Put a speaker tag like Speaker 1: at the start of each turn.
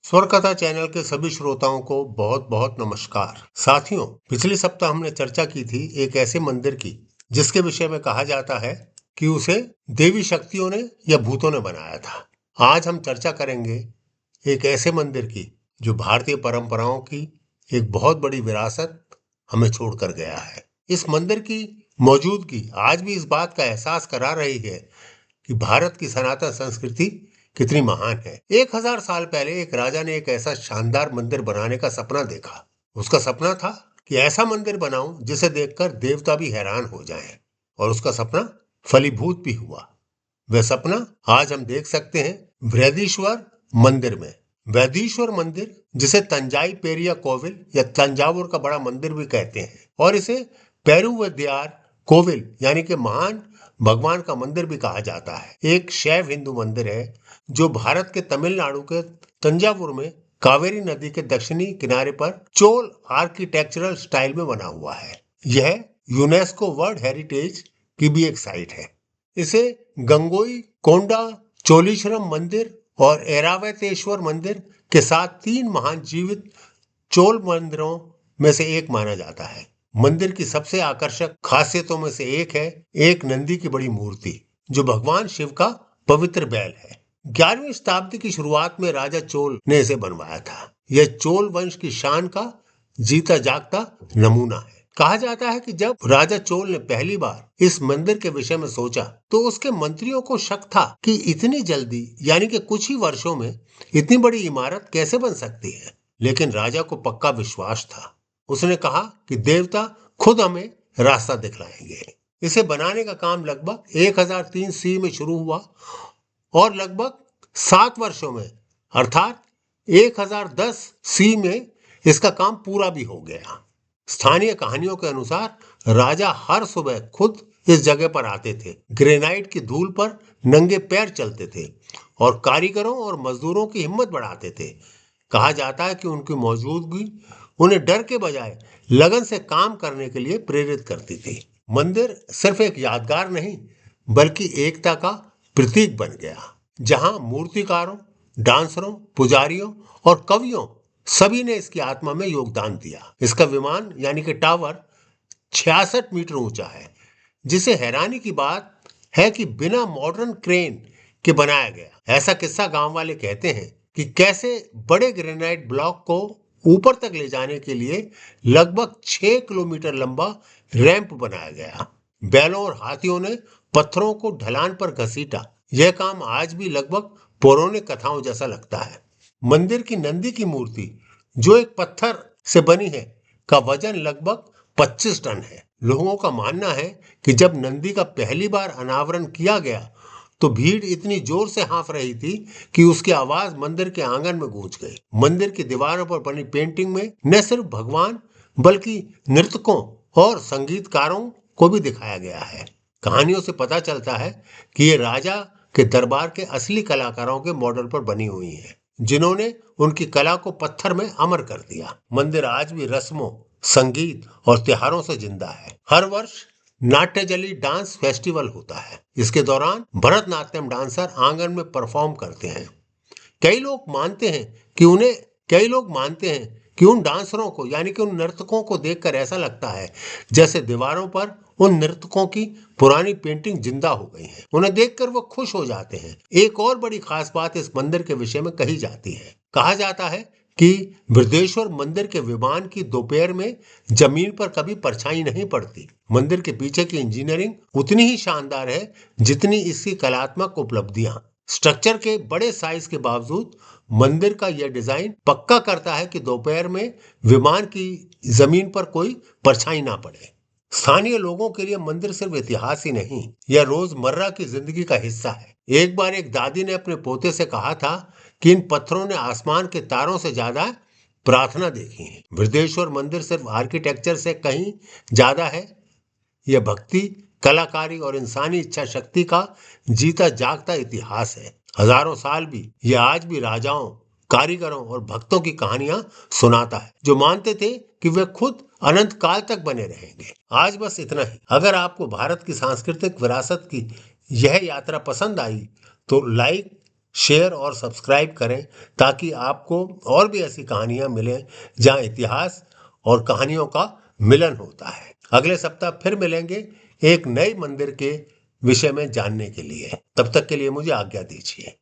Speaker 1: स्वर कथा चैनल के सभी श्रोताओं को बहुत बहुत नमस्कार। साथियों, पिछले सप्ताह हमने चर्चा की थी एक ऐसे मंदिर की जिसके विषय में कहा जाता है कि उसे देवी शक्तियों ने या भूतों ने बनाया था। आज हम चर्चा करेंगे एक ऐसे मंदिर की जो भारतीय परंपराओं की एक बहुत बड़ी विरासत हमें छोड़कर गया है। इस मंदिर की मौजूदगी आज भी इस बात का एहसास करा रही है कि भारत की सनातन संस्कृति कितनी महान है। 1000 साल पहले एक राजा ने एक ऐसा शानदार मंदिर बनाने का सपना देखा। उसका सपना था कि ऐसा मंदिर बनाऊं जिसे देखकर देवता भी हैरान हो जाएं, और उसका सपना फलीभूत भी हुआ। वह सपना आज हम देख सकते हैं बृहदीश्वर मंदिर में। बृहदीश्वर मंदिर, जिसे तंजाई पेरिया कोविल या तंजावुर का बड़ा मंदिर भी कहते हैं, और इसे पेरुवद्यार कोविल यानी कि महान भगवान का मंदिर भी कहा जाता है, एक शैव हिंदू मंदिर है जो भारत के तमिलनाडु के तंजावुर में कावेरी नदी के दक्षिणी किनारे पर चोल आर्किटेक्चरल स्टाइल में बना हुआ है। यह यूनेस्को वर्ल्ड हेरिटेज की भी एक साइट है। इसे गंगोई कोंडा चोलीश्वरम मंदिर और ऐरावतेश्वर मंदिर के साथ 3 महान जीवित चोल मंदिरों में से एक माना जाता है। मंदिर की सबसे आकर्षक खासियतों में से एक है एक नंदी की बड़ी मूर्ति जो भगवान शिव का पवित्र बैल है। 11वीं शताब्दी की शुरुआत में राजा चोल ने इसे बनवाया था। यह चोल वंश की शान का जीता जागता नमूना है। कहा जाता है कि जब राजा चोल ने पहली बार इस मंदिर के विषय में सोचा तो उसके मंत्रियों को शक था कि इतनी जल्दी यानी कि कुछ ही वर्षों में इतनी बड़ी इमारत कैसे बन सकती है। लेकिन राजा को पक्का विश्वास था। उसने कहा कि देवता खुद हमें रास्ता दिखलाएंगे। इसे बनाने का काम लगभग 1003 सी में शुरू हुआ और लगभग 7 वर्षों में अर्थात 1010 सी में इसका काम पूरा भी हो गया। स्थानीय कहानियों के अनुसार राजा हर सुबह खुद इस जगह पर आते थे, ग्रेनाइट की धूल पर नंगे पैर चलते थे और कारीगरों और मजदूरों की हिम्मत बढ़ाते थे। कहा जाता है कि उनकी मौजूदगी उन्हें डर के बजाय लगन से काम करने के लिए प्रेरित करती थी। मंदिर सिर्फ एक यादगार नहीं बल्कि एकता का प्रतीक बन गया, जहां मूर्तिकारों, डांसरों, पुजारियों और कवियों सभी ने इसकी आत्मा में योगदान दिया। इसका विमान यानी कि टावर 66 मीटर ऊंचा है, जिसे हैरानी की बात है कि बिना मॉडर्न क्रेन के बनाया गया। ऐसा किस्सा गांव वाले कहते हैं कि कैसे बड़े ग्रेनाइट ब्लॉक को ऊपर तक ले जाने के लिए लगभग 6 किलोमीटर लंबा रैंप बनाया गया। बैलों और हाथियों ने पत्थरों को ढलान पर घसीटा। यह काम आज भी लगभग पौराणिक कथाओं जैसा लगता है। मंदिर की नंदी की मूर्ति, जो एक पत्थर से बनी है, का वजन लगभग 25 टन है। लोगों का मानना है कि जब नंदी का पहली बार अनावरण किया गया तो भीड़ इतनी जोर से हाँफ रही थी कि उसकी आवाज मंदिर के आंगन में गूंज गई। मंदिर की दीवारों पर बनी पेंटिंग में न सिर्फ भगवान बल्कि नर्तकों और संगीतकारों को भी दिखाया गया है। कहानियों से पता चलता है कि ये राजा के दरबार के असली कलाकारों के मॉडल पर बनी हुई है, जिन्होंने उनकी कला को पत्थर में अमर कर दिया। मंदिर आज भी रस्मों, संगीत और त्योहारों से जिंदा है। हर वर्ष नाट्यजली डांस फेस्टिवल होता है। इसके दौरान भरतनाट्यम डांसर आंगन में परफॉर्म करते हैं। कई लोग मानते हैं कि उन डांसरों को यानी कि उन नर्तकों को देखकर ऐसा लगता है जैसे दीवारों पर उन नर्तकों की पुरानी पेंटिंग जिंदा हो गई है। उन्हें देखकर वो खुश हो जाते हैं। एक और बड़ी खास बात इस मंदिर के विषय में कही जाती है। कहा जाता है कि बृहदेश्वर मंदिर के विमान की दोपहर में जमीन पर कभी परछाई नहीं पड़ती। मंदिर के पीछे की इंजीनियरिंग उतनी ही शानदार है जितनी इसकी कलात्मक उपलब्धियां। स्ट्रक्चर के बड़े साइज के बावजूद मंदिर का यह डिजाइन पक्का करता है कि दोपहर में विमान की जमीन पर कोई परछाई ना पड़े। स्थानीय लोगों के लिए मंदिर सिर्फ इतिहास ही नहीं, यह रोजमर्रा की जिंदगी का हिस्सा है। एक बार एक दादी ने अपने पोते से कहा था कि इन पत्थरों ने आसमान के तारों से ज्यादा प्रार्थना देखी है। बृहदेश्वर मंदिर सिर्फ आर्किटेक्चर से कहीं ज्यादा है। यह भक्ति, कलाकारी और इंसानी इच्छा शक्ति का जीता जागता इतिहास है। हजारों साल भी यह आज भी राजाओं, कारीगरों और भक्तों की कहानियां सुनाता है, जो मानते थे कि वे खुद अनंत काल तक बने रहेंगे। आज बस इतना ही। अगर आपको भारत की सांस्कृतिक विरासत की यह यात्रा पसंद आई तो लाइक, शेयर और सब्सक्राइब करें ताकि आपको और भी ऐसी कहानियां मिलें जहां इतिहास और कहानियों का मिलन होता है। अगले सप्ताह फिर मिलेंगे एक नए मंदिर के विषय में जानने के लिए। तब तक के लिए मुझे आज्ञा दीजिए।